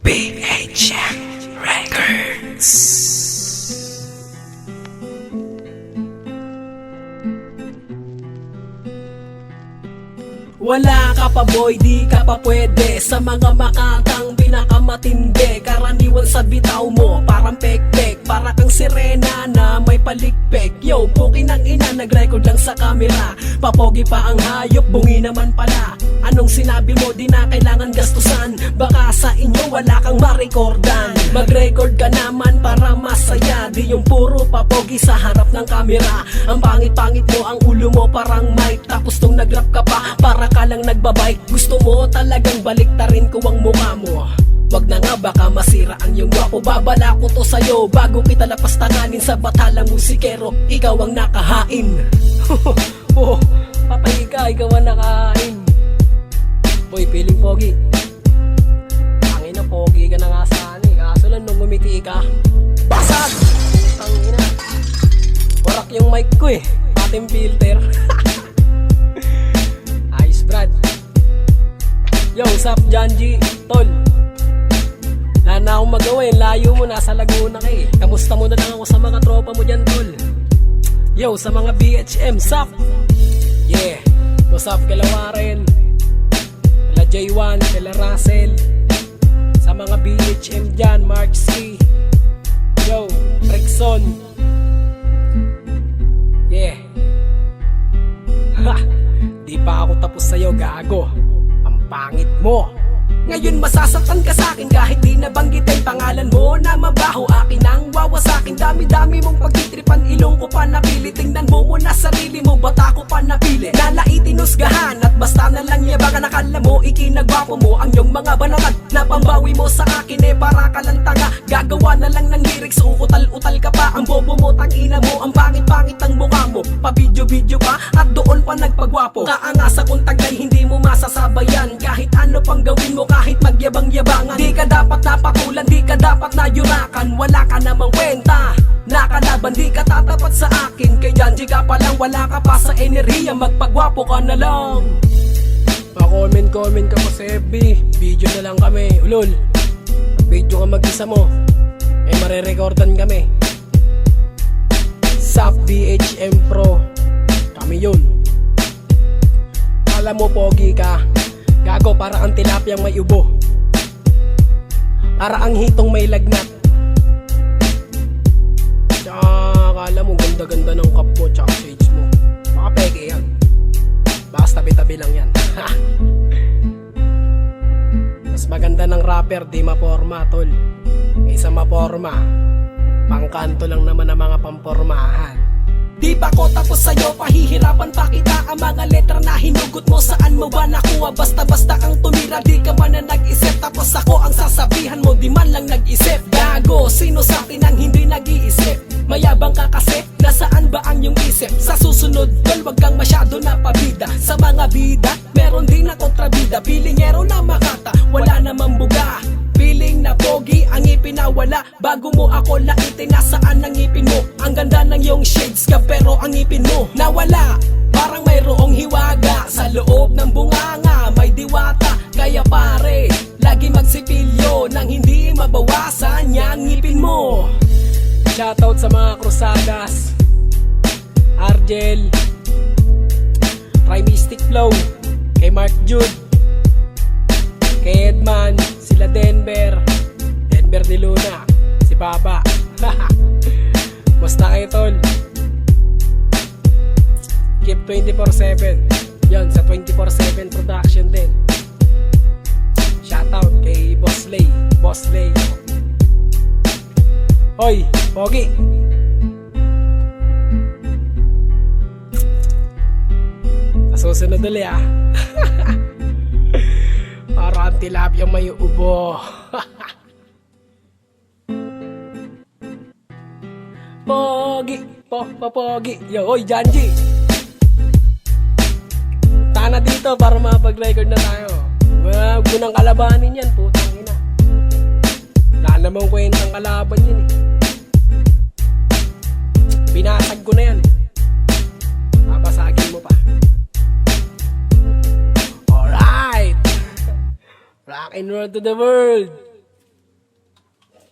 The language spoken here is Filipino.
BHM Records. Wala ka pa boy, di ka pa pwede sa mga makatang pinakamatindi. Karaniwan sa bitaw mo, parang pek-pek, para kang sirena na may palikpek. Yo, pukin ang ina, nag-record lang sa camera. Papogi pa ang hayop, bungi naman pala. Anong sinabi mo, di na kailangan gastusan. Baka sa inyo wala kang ma-recordan. Mag-record ka naman para masaya, di yung puro papogi sa harap ng camera. Ang pangit-pangit mo, ang ulo mo parang mic. Tapos nung nag-rap ka pa, para ka lang nagbabike. Gusto mo talagang baliktarin ko ang mukha mo. Wag na nga, baka masira ang iyong gwapo. Babala ko to sa'yo bago kita lapastanganin sa batalang musikero. Ikaw ang nakahain. Oh, patay ka, ikaw ang nakahain. Boy, feeling pogi. Tangina, pogi ka na nga sana eh. Kaso lang nung ngumiti ka, basag! Tangina, warak yung mic ko eh. Ating filter. Ayos, Brad. Yo, sup, Janji? Tol, wala na akong magawa eh. Layo mo, nasa Laguna ka eh. Kamusta mo na lang ako sa mga tropa mo dyan, tol? Yo, sa mga BHM, sup? Yeah, what's up, kala Warren, kala J1, kala Russell. Sa mga BHM dyan, Mark C. Yo, Rickson. Yeah. Ha! Di pa ako tapos sa'yo, gago. Ang pangit mo. Ngayon masasaktan ka sa'kin kahit di nabanggitin pangalan mo na mabaho. Akin ang wawasakin, dami-dami mong pagtitripan. Ilong ko pa napili, tingnan mo muna sarili mo. Ba't ako pa napili? Nalaitin husgahan at basta na lang yabakan. Nakala mo ikinagwapo mo ang iyong mga banakad. Napambawi mo sa akin eh para ka lang tanga. Gagawa na lang ng lyrics, uutal-utal ka pa. Ang bobo mo, tangina mo, ang pangit-pangit ang mukha mo. Pa-video-video pa at doon pa nagpagwapo. Kaangasa kong tagay, hindi mo masasabayan. Kahit ano pang gawin mo, kahit magyabang-yabangan. Di ka dapat napatulan, di ka dapat nayurakan. Wala ka namang kwenta, nakalaban, di ka tatapat sa akin. Kay Janji ka pa lang, wala ka pa sa enerhiya. Magpagwapo ka na lang. Pa-comment ka pa sa FB, video na lang kami. Ulol, video ka mag-isa mo, eh marerecordan kami. SAP BHM Pro, kami yun. Alam mo pogi ka, gago, para ang tilapyang may ubo, para ang hitong may lagnat. Tsaka akala mo ganda-ganda ng cup mo tsaka shades mo. Baka peke yan, basta tabi-tabi lang yan. Mas maganda ng rapper, di maporma tol. Isa maporma, pangkanto lang naman ang mga pampormahan. Di pa ko tapos sa'yo, pahihirapan pa kita. Ang mga letra na hinugot mo, saan mo ba nakuha? Basta-basta kang tumira, di ka man na nag-isip. Tapos ako ang sasabihan mo, di man lang nag-isip. Gago, sino sa atin ang hindi nag-iisip? Mayabang ka kasi, nasaan ba ang iyong isip? Sa susunod, tol, wag kang masyado na pabida. Sa mga bida, meron din na kontrabida. Pilingero na makata, wala namang buga. Feeling na pogi, ang ngipin na wala. Bago mo ako laitin, nasaan ang ngipin mo? Ang ganda ng iyong shades ka, pero ang ngipin mo nawala. Parang mayroong hiwaga sa loob ng bunganga, may diwata. Kaya pare, lagi magsipilyo nang hindi mabawasan yang ngipin mo. Shoutout sa mga Cruzadas, Argel, Try Mystic Flow, kay Mark Jude, kay Edman, sila Denver de Luna, si Baba. Basta kayo tol, keep 24/7. Yan, sa 24/7 production din. Shoutout kay Boss Lay. Hoy, pogi. Sa susunod ulit ah. Para ang tilapia may ubo. Pogi. Yo, oy, Janji. Tana dito para makapag-record na tayo. Huwag mo nang kalabanin yan, putang ina. Wala namang kwentang kalaban yun eh. Binasag ko na yan. Papasagin mo pa. Alright. Rock and roll to the world.